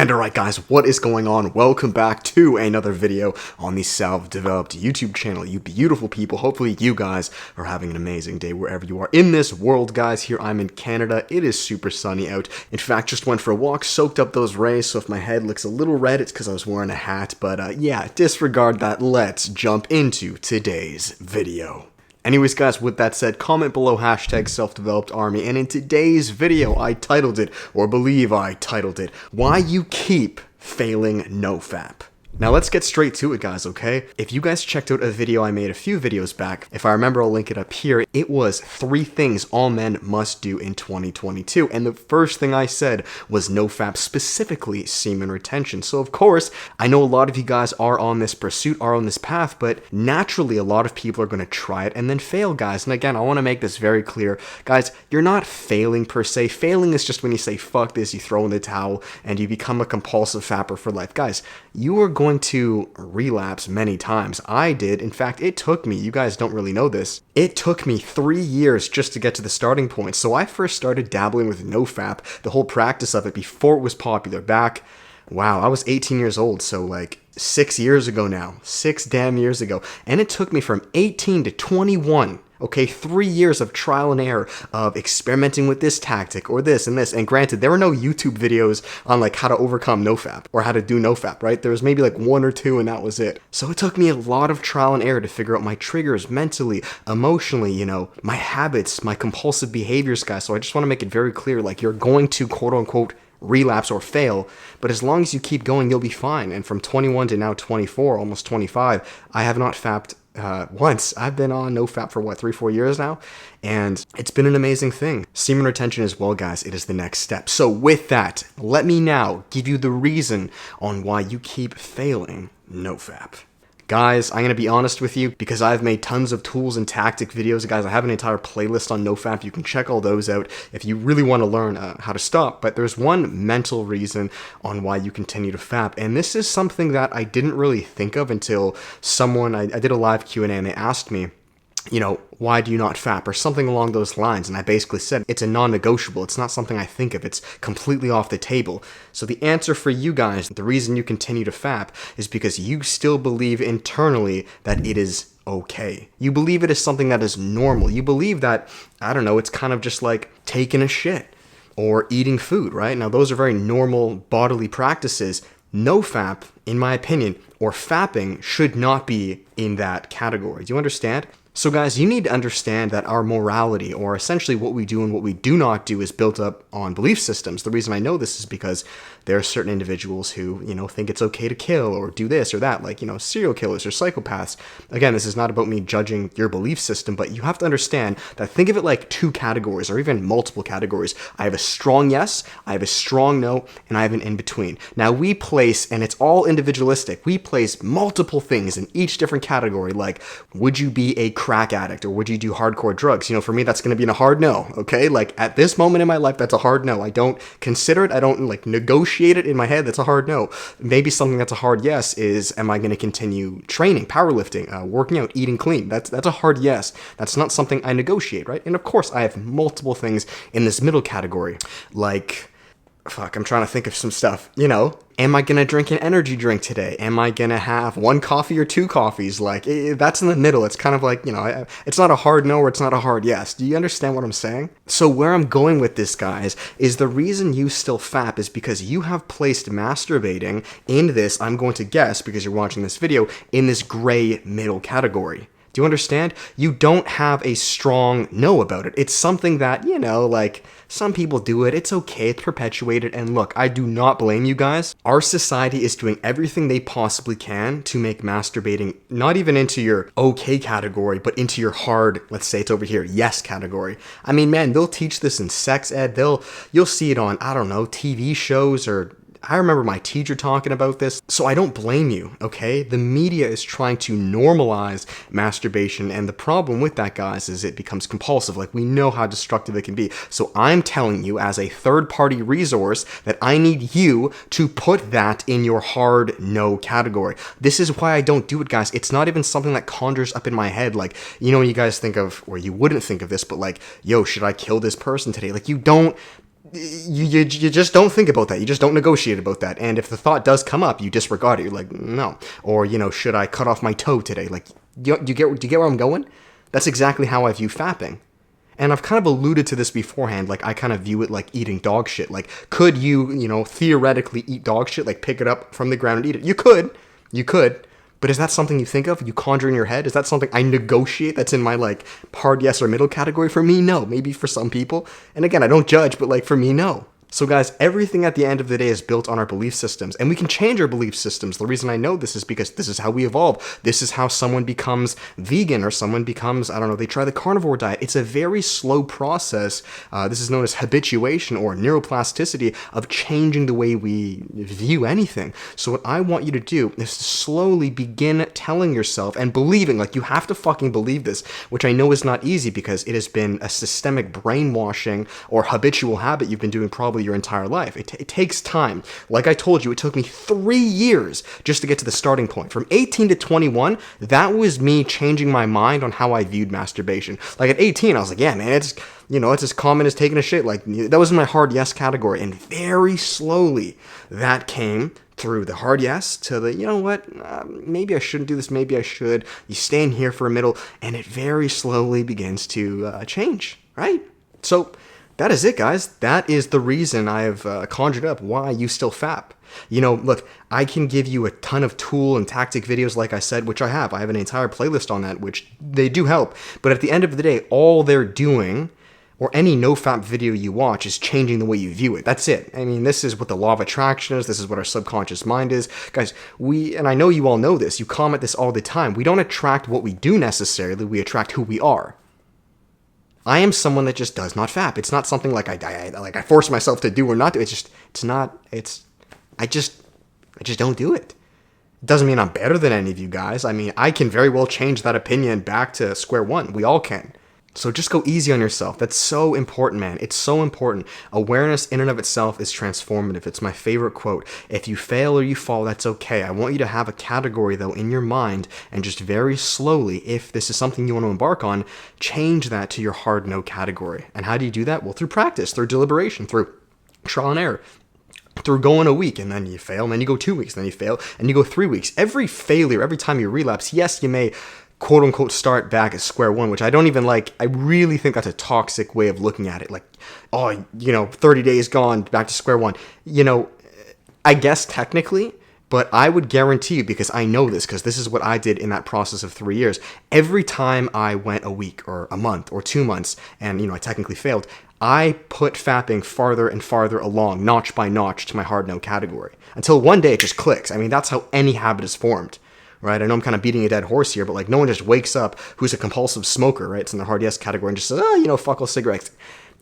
And alright guys, what is going on? Welcome back to another video on the Self-Developed YouTube channel. You beautiful people, hopefully you guys are having an amazing day wherever you are in this world, guys. Here I'm in Canada. It is super sunny out. In fact, just went for a walk, soaked up those rays, so if my head looks a little red, it's because I was wearing a hat. But yeah, disregard that. Let's jump into today's video. Anyways guys, with that said, comment below hashtag self-developed-army, and in today's video I titled it, or believe I titled it, Why You Keep Failing Nofap. Now let's get straight to it guys, okay? If you guys checked out a video I made a few videos back, if I remember I'll link it up here, it was 3 things all men must do in 2022, and the first thing I said was Nofap, specifically semen retention. So of course, I know a lot of you guys are on this pursuit, are on this path, but naturally a lot of people are going to try it and then fail, guys. And again, I want to make this very clear. Guys, you're not failing per se. Failing is just when you say, fuck this, you throw in the towel, and you become a compulsive fapper for life. Guys, you are going to relapse many times. I did. In fact, it took me, you guys don't really know this, it took me 3 years just to get to the starting point. So I first started dabbling with Nofap, the whole practice of it, before it was popular back, wow, I was 18 years old, so like 6 years ago now, 6 damn years ago. And it took me from 18 to 21. Okay, 3 years of trial and error, of experimenting with this tactic or this and this. And granted, there were no YouTube videos on like how to overcome Nofap or how to do Nofap, right? There was maybe like 1 or 2 and that was it. So it took me a lot of trial and error to figure out my triggers mentally, emotionally, you know, my habits, my compulsive behaviors, guys. So I just want to make it very clear, like you're going to quote unquote relapse or fail, but as long as you keep going, you'll be fine. And from 21 to now 24, almost 25, I have not fapped once. I've been on Nofap for what, 3-4 years now, and it's been an amazing thing. Semen retention as well, guys, it is the next step. So with that, let me now give you the reason on why you keep failing Nofap. Guys, I'm going to be honest with you, because I've made tons of tools and tactic videos. Guys, I have an entire playlist on Nofap. You can check all those out if you really want to learn how to stop. But there's one mental reason on why you continue to fap. And this is something that I didn't really think of until someone, I did a live Q&A and they asked me, you know, why do you not fap, or something along those lines, and I basically said it's a non-negotiable. It's not something I think of. It's completely off the table. So the answer for you guys, the reason you continue to fap, is because you still believe internally that it is okay. You believe it is something that is normal. You believe that, I don't know, it's kind of just like taking a shit or eating food, right? Now those are very normal bodily practices. Nofap, in my opinion, or fapping should not be in that category. Do you understand? So guys, you need to understand that our morality, or essentially what we do and what we do not do, is built up on belief systems. The reason I know this is because there are certain individuals who, you know, think it's okay to kill or do this or that, like, you know, serial killers or psychopaths. Again, this is not about me judging your belief system, but you have to understand that, think of it like 2 categories or even multiple categories. I have a strong yes, I have a strong no, and I have an in-between. Now we place, and it's all individualistic, we place multiple things in each different category, like, would you be a crack addict, or would you do hardcore drugs? You know, for me, that's going to be a hard no, okay? Like, at this moment in my life, that's a hard no. I don't consider it, I don't, like, negotiate it in my head, that's a hard no. Maybe something that's a hard yes is, am I going to continue training, powerlifting, working out, eating clean? That's a hard yes. That's not something I negotiate, right? And of course, I have multiple things in this middle category, like, fuck, I'm trying to think of some stuff, you know, am I gonna drink an energy drink today? Am I gonna have 1 coffee or 2 coffees? Like, that's in the middle. It's kind of like, you know, it's not a hard no or it's not a hard yes. Do you understand what I'm saying? So where I'm going with this, guys, is the reason you still fap is because you have placed masturbating in this, I'm going to guess, because you're watching this video, in this gray middle category. Do you understand? You don't have a strong no about it. It's something that, you know, like, some people do it, it's okay, it's perpetuated, and look, I do not blame you guys. Our society is doing everything they possibly can to make masturbating not even into your okay category, but into your hard, let's say it's over here, yes category. I mean, man, they'll teach this in sex ed, you'll see it on, I don't know, TV shows, or I remember my teacher talking about this, so I don't blame you, okay? The media is trying to normalize masturbation, and the problem with that, guys, is it becomes compulsive. Like, we know how destructive it can be. So I'm telling you, as a third-party resource, that I need you to put that in your hard no category. This is why I don't do it, guys. It's not even something that conjures up in my head, like, you know, when you guys think of, or you wouldn't think of this, but like, yo, should I kill this person today? Like, you don't you just don't think about that. You just don't negotiate about that. And if the thought does come up, you disregard it. You're like, no. Or, should I cut off my toe today? Like, do you get where I'm going? That's exactly how I view fapping. And I've kind of alluded to this beforehand. Like, I kind of view it like eating dog shit. Like, could you, theoretically eat dog shit? Like, pick it up from the ground and eat it? You could. But is that something you think of? You conjure in your head? Is that something I negotiate that's in my, like, hard yes or middle category? For me, no. Maybe for some people. And again, I don't judge, but, like, for me, no. So guys, everything at the end of the day is built on our belief systems, and we can change our belief systems. The reason I know this is because this is how we evolve. This is how someone becomes vegan, or someone becomes, I don't know, they try the carnivore diet. It's a very slow process. This is known as habituation or neuroplasticity of changing the way we view anything. So what I want you to do is to slowly begin telling yourself and believing, like you have to fucking believe this, which I know is not easy because it has been a systemic brainwashing or habitual habit you've been doing probably your entire life. It takes time. Like I told you, it took me 3 years just to get to the starting point. From 18 to 21, that was me changing my mind on how I viewed masturbation. Like at 18, I was like, yeah, man, it's as common as taking a shit. Like that was in my hard yes category. And very slowly that came through the hard yes to the, maybe I shouldn't do this, maybe I should. You stay in here for a middle, and it very slowly begins to change, right? So that is it, guys. That is the reason I have conjured up why you still fap. Look, I can give you a ton of tool and tactic videos, like I said, which I have. I have an entire playlist on that, which they do help. But at the end of the day, all they're doing, or any Nofap video you watch, is changing the way you view it. That's it. I mean, this is what the law of attraction is. This is what our subconscious mind is. Guys, and I know you all know this, you comment this all the time. We don't attract what we do necessarily, we attract who we are. I am someone that just does not fap. It's not something like I force myself to do or not do. I just don't do it. It doesn't mean I'm better than any of you guys. I mean, I can very well change that opinion back to square one. We all can. So just go easy on yourself. That's so important, man. It's so important. Awareness in and of itself is transformative. It's my favorite quote. If you fail or you fall, that's okay. I want you to have a category, though, in your mind, and just very slowly, if this is something you want to embark on, change that to your hard no category. And how do you do that? Well, through practice, through deliberation, through trial and error, through going a week, and then you fail, and then you go 2 weeks, and then you fail, and you go 3 weeks. Every failure, every time you relapse, yes, you may quote unquote start back at square one, which I don't even like. I really think that's a toxic way of looking at it. Like, 30 days gone, back to square one. I guess technically, but I would guarantee you, because I know this, because this is what I did in that process of 3 years. Every time I went a week or a month or 2 months and, I technically failed, I put fapping farther and farther along, notch by notch, to my hard no category. Until one day it just clicks. I mean, that's how any habit is formed. Right? I know I'm kind of beating a dead horse here, but like no one just wakes up who's a compulsive smoker, right? It's in the hard yes category and just says, fuck all cigarettes.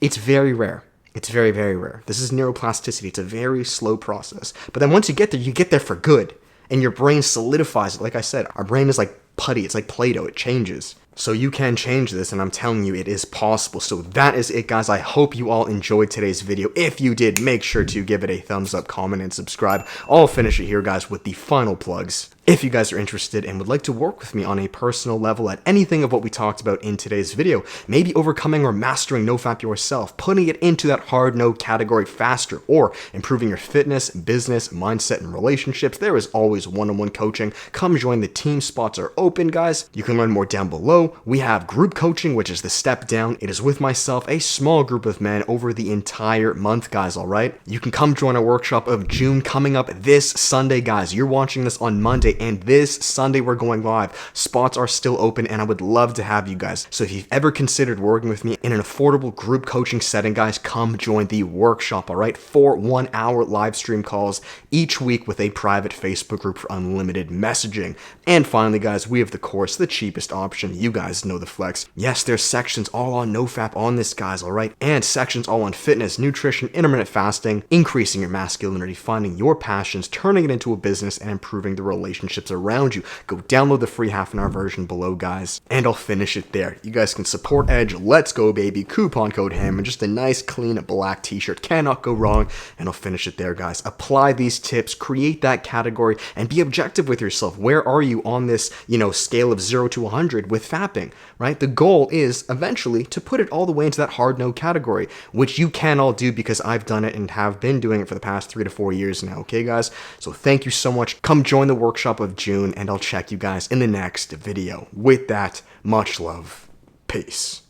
It's very rare. It's very, very rare. This is neuroplasticity. It's a very slow process. But then once you get there for good, and your brain solidifies it. Like I said, our brain is like putty. It's like Play-Doh. It changes. So you can change this, and I'm telling you, it is possible. So that is it, guys. I hope you all enjoyed today's video. If you did, make sure to give it a thumbs up, comment, and subscribe. I'll finish it here, guys, with the final plugs. If you guys are interested and would like to work with me on a personal level at anything of what we talked about in today's video, maybe overcoming or mastering Nofap yourself, putting it into that hard no category faster, or improving your fitness, business, mindset, and relationships, there is always one-on-one coaching. Come join the team. Spots are open, guys. You can learn more down below. We have group coaching, which is the step down. It is with myself, a small group of men over the entire month, guys, all right? You can come join our workshop of June coming up this Sunday, guys. You're watching this on Monday, and this Sunday we're going live. Spots are still open, and I would love to have you guys. So if you've ever considered working with me in an affordable group coaching setting, guys, come join the workshop, all right? 4 1-hour live stream calls each week with a private Facebook group for unlimited messaging. And finally, guys, we have the course, the cheapest option. You guys know the flex. Yes, there's sections all on Nofap on this, guys, all right? And sections all on fitness, nutrition, intermittent fasting, increasing your masculinity, finding your passions, turning it into a business, and improving the relationships around you. Go download the free half-an-hour version below, guys, and I'll finish it there. You guys can support Edge. Let's go, baby. Coupon code Hammond. Just a nice, clean, black t-shirt. Cannot go wrong, and I'll finish it there, guys. Apply these tips, create that category, and be objective with yourself. Where are you on this, scale of 0 to 100 with nofapping, right? The goal is eventually to put it all the way into that hard no category, which you can all do because I've done it and have been doing it for the past 3 to 4 years now, okay guys? So thank you so much. Come join the workshop of June and I'll check you guys in the next video. With that, much love. Peace.